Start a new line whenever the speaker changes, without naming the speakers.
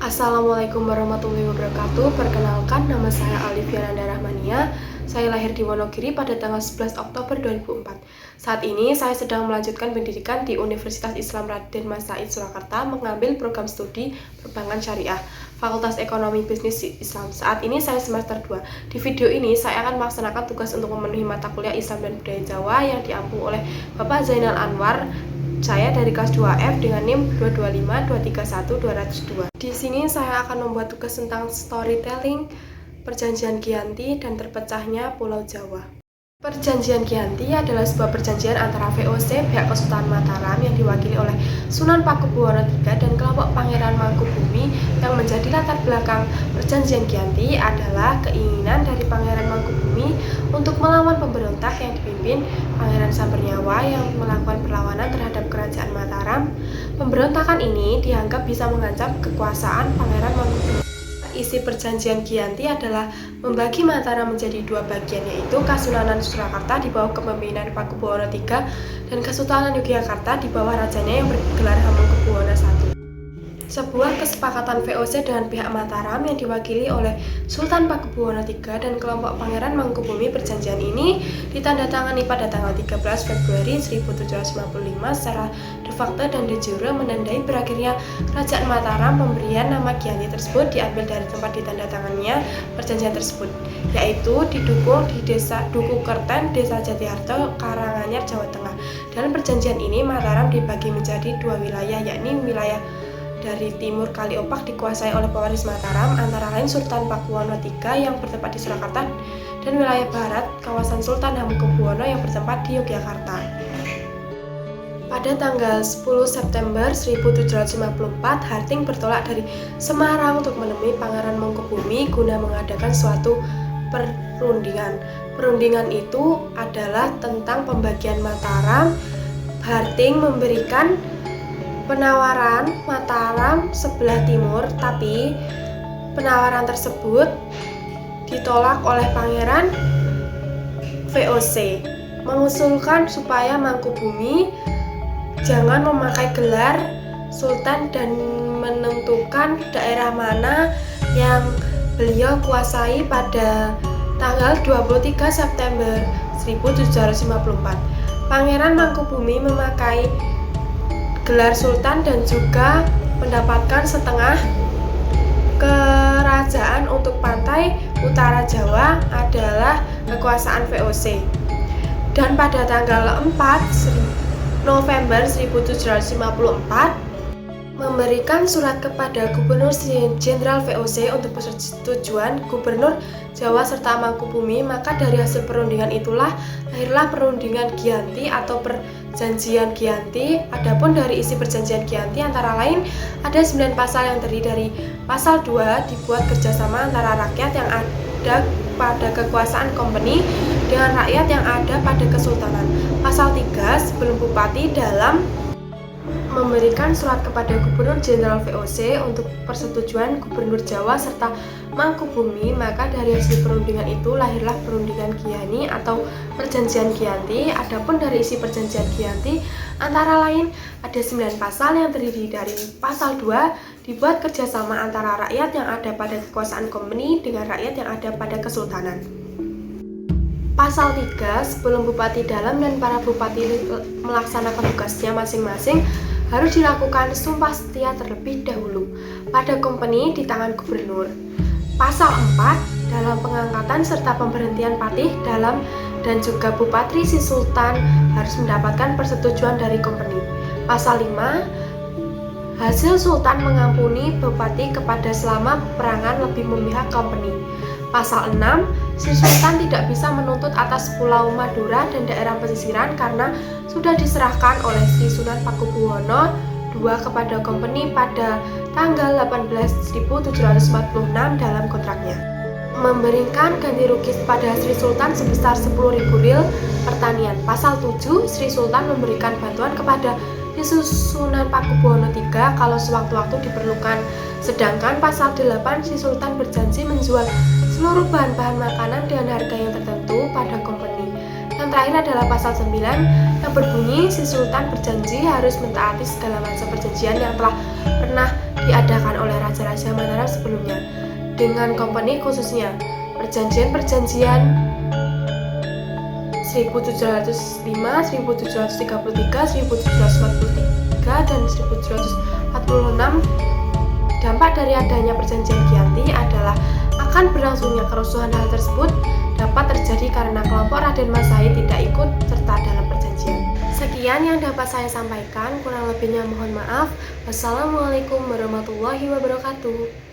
Assalamualaikum warahmatullahi wabarakatuh. Perkenalkan, nama saya Alivia Nanda Rahmania. Saya lahir di Wonogiri pada tanggal 11 Oktober 2004. Saat ini saya sedang melanjutkan pendidikan di Universitas Islam Raden Mas Said Surakarta, mengambil program studi Perbankan Syariah, Fakultas Ekonomi Bisnis Islam. Saat ini saya semester 2. Di video ini saya akan melaksanakan tugas untuk memenuhi mata kuliah Islam dan Budaya Jawa yang diampu oleh Bapak Zainal Anwar. Saya dari kelas 2F dengan NIM 225231202. Di sini saya akan membuat tugas tentang storytelling, perjanjian Giyanti, dan terpecahnya Pulau Jawa. Perjanjian Giyanti adalah sebuah perjanjian antara VOC, pihak Kesultanan Mataram yang diwakili oleh Sunan Pakubuwono III dan kelompok Pangeran Mangkubumi. Yang menjadi latar belakang perjanjian Giyanti adalah keinginan dari Pangeran Mangkubumi untuk melawan pemberontak yang dipimpin Pangeran Sambernyawa yang melakukan perlawanan terhadap Kerajaan Mataram. Pemberontakan ini dianggap bisa mengancam kekuasaan Pangeran Mangkubumi. Isi perjanjian Giyanti adalah membagi Mataram menjadi dua bagian, yaitu Kasunanan Surakarta di bawah kepemimpinan Pakubuwono III dan Kesultanan Yogyakarta di bawah rajanya yang bergelar Hamengkubuwono I. Sebuah kesepakatan VOC dengan pihak Mataram yang diwakili oleh Sultan Pakubuwono III dan kelompok Pangeran Mangkubumi. Perjanjian ini ditandatangani pada tanggal 13 Februari 1755 secara de facto dan de jure menandai berakhirnya Kerajaan Mataram. Pemberian nama Giyanti tersebut diambil dari tempat ditandatangannya perjanjian tersebut, yaitu di Dukung di Desa Duku Kerten, Desa Jatiharto, Karanganyar, Jawa Tengah. Dalam perjanjian ini Mataram dibagi menjadi dua wilayah, yakni wilayah dari timur Kali Opak dikuasai oleh pewaris Mataram, antara lain Sultan Pakubuwono III yang bertempat di Surakarta, dan wilayah barat kawasan Sultan Hamengkubuwono yang bertempat di Yogyakarta. Pada tanggal 10 September 1754, Harting bertolak dari Semarang untuk menemui Pangeran Mangkubumi guna mengadakan suatu perundingan. Perundingan itu adalah tentang pembagian Mataram. Harting memberikan penawaran Mataram sebelah timur, tapi penawaran tersebut ditolak oleh Pangeran VOC, mengusulkan supaya Mangkubumi jangan memakai gelar Sultan dan menentukan daerah mana yang beliau kuasai pada tanggal 23 September 1754. Pangeran Mangkubumi memakai gelar Sultan dan juga mendapatkan setengah kerajaan untuk pantai utara Jawa adalah kekuasaan VOC. Dan pada tanggal 4 November 1754 memberikan surat kepada Gubernur Jenderal VOC untuk persetujuan Gubernur Jawa serta Mangkubumi. Maka dari hasil perundingan itulah lahirlah perundingan Giyanti atau perjanjian Giyanti. Adapun dari isi perjanjian Giyanti antara lain ada 9 pasal yang terdiri dari pasal 2 dibuat kerjasama antara rakyat yang ada pada kekuasaan kompeni dengan rakyat yang ada pada kesultanan. Pasal 3 sebelum bupati dalam memberikan surat kepada Gubernur Jenderal VOC untuk persetujuan Gubernur Jawa serta Mangkubumi. Maka dari hasil perundingan itu lahirlah perundingan Giyanti atau perjanjian Giyanti. Adapun dari isi perjanjian Giyanti antara lain ada 9 pasal yang terdiri dari pasal 2 dibuat kerjasama antara rakyat yang ada pada kekuasaan kompeni dengan rakyat yang ada pada kesultanan. Pasal 3 sebelum bupati dalam dan para bupati melaksanakan tugasnya masing-masing harus dilakukan sumpah setia terlebih dahulu pada kompeni di tangan gubernur. Pasal 4 dalam pengangkatan serta pemberhentian patih dalam dan juga bupati si sultan harus mendapatkan persetujuan dari kompeni. Pasal 5 hasil sultan mengampuni bupati kepada selama peperangan lebih memihak kompeni. Pasal 6 si sultan tidak bisa menuntut atas Pulau Madura dan daerah pesisiran karena sudah diserahkan oleh si Sunan Pakubuwono II kepada kompeni pada tanggal 18 1746 dalam kontraknya. Memberikan ganti rugi pada Sri Sultan sebesar 10.000 ril pertanian. Pasal 7 Sri Sultan memberikan bantuan kepada Sunan Pakubuwono III kalau sewaktu-waktu diperlukan. Sedangkan pasal 8 si Sultan berjanji menjual seluruh bahan-bahan makanan dengan harga yang tertentu pada kompeni. Yang terakhir adalah pasal 9 yang berbunyi si Sultan berjanji harus mentaati segala macam perjanjian yang telah pernah diadakan oleh raja-raja Mataram sebelumnya dengan company khususnya. Perjanjian-perjanjian 1705, 1733, 1743, dan 1746. Dampak dari adanya perjanjian Giyanti adalah akan berlangsungnya kerusuhan. Hal tersebut dapat terjadi karena kelompok Raden Mas Said tidak ikut serta dalam perjanjian. Sekian yang dapat saya sampaikan, kurang lebihnya mohon maaf. Wassalamualaikum warahmatullahi wabarakatuh.